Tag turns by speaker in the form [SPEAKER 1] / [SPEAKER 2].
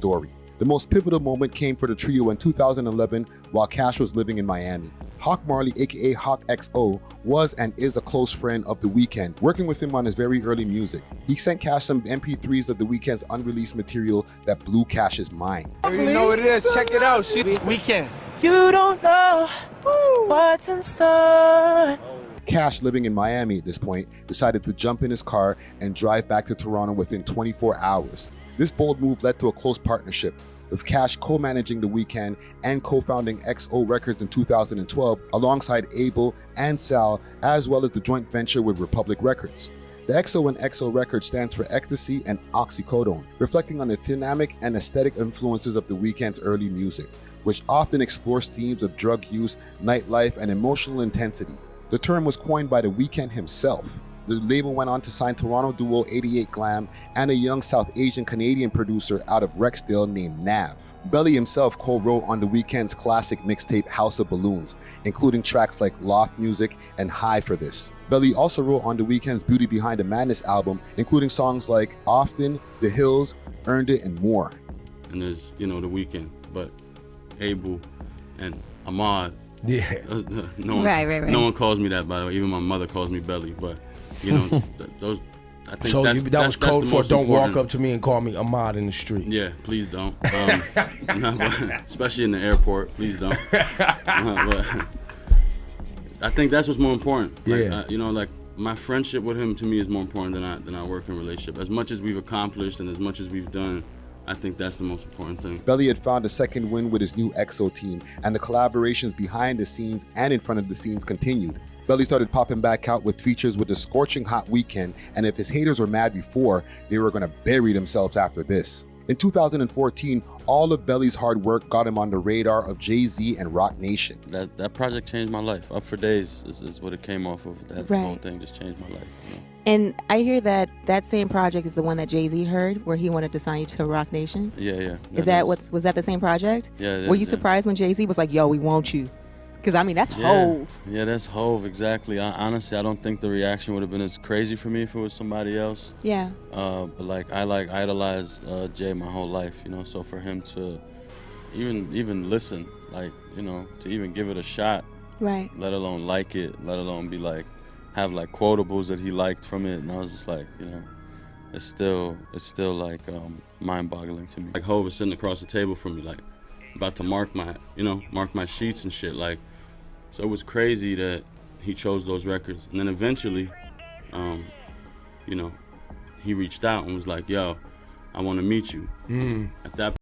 [SPEAKER 1] story. The most pivotal moment came for the trio in 2011 while Cash was living in Miami. Hawk Marley, aka Hawk XO, was and is a close friend of The Weeknd, working with him on his very early music. He sent Cash some MP3s of The Weeknd's unreleased material that blew Cash's mind.
[SPEAKER 2] You know what it is, check it out, shit. Weeknd.
[SPEAKER 3] You don't know what's in store.
[SPEAKER 1] Cash, living in Miami at this point, decided to jump in his car and drive back to Toronto within 24 hours. This bold move led to a close partnership, with Cash co-managing The Weeknd and co-founding XO Records in 2012 alongside A.W.O.L and Sal, as well as the joint venture with Republic Records. The XO in XO Records stands for ecstasy and oxycodone, reflecting on the dynamic and aesthetic influences of The Weeknd's early music, which often explores themes of drug use, nightlife, and emotional intensity. The term was coined by The Weeknd himself. The label went on to sign Toronto duo 88 Glam and a young South Asian Canadian producer out of Rexdale named Nav. Belly himself co-wrote on The Weeknd's classic mixtape House of Balloons, including tracks like Loft Music and High for This. Belly also wrote on The Weeknd's Beauty Behind the Madness album, including songs like Often, The Hills, Earned It, and more.
[SPEAKER 4] And there's, The Weeknd, but A.W.O.L and Ahmad.
[SPEAKER 5] Yeah.
[SPEAKER 4] No one calls me that, by the way. Even my mother calls me Belly, but those. I think
[SPEAKER 5] so that was code for don't walk up to me and call me Ahmad in the street.
[SPEAKER 4] Yeah, please don't. Especially in the airport, please don't. But I think that's what's more important. Like,
[SPEAKER 5] Yeah.
[SPEAKER 4] My friendship with him to me is more important than our working relationship. As much as we've accomplished and as much as we've done, I think that's the most important thing.
[SPEAKER 1] Belly had found a second win with his new XO team, and the collaborations behind the scenes and in front of the scenes continued. Belly started popping back out with features with the scorching hot Weeknd, and if his haters were mad before, they were gonna bury themselves after this. In 2014, all of Belly's hard work got him on the radar of Jay-Z and Roc Nation.
[SPEAKER 4] That project changed my life. Up for Days is what it came off of. That whole thing just changed my life.
[SPEAKER 6] And I hear that same project is the one that Jay-Z heard, where he wanted to sign you to Roc Nation.
[SPEAKER 4] Yeah.
[SPEAKER 6] Was that the same project?
[SPEAKER 4] Yeah.
[SPEAKER 6] Were you surprised when Jay-Z was like, "Yo, we want you"? Because that's Hove.
[SPEAKER 4] Yeah, that's Hove, exactly. Honestly, I don't think the reaction would have been as crazy for me if it was somebody else.
[SPEAKER 6] Yeah.
[SPEAKER 4] But I idolized Jay my whole life, So for him to even listen, to even give it a shot,
[SPEAKER 6] right?
[SPEAKER 4] Let alone like it, let alone be have quotables that he liked from it, and I was just it's still mind-boggling to me. Hove is sitting across the table from me, about to mark my sheets and shit, so it was crazy that he chose those records. And then eventually, he reached out and was like, "Yo, I want to meet you." At that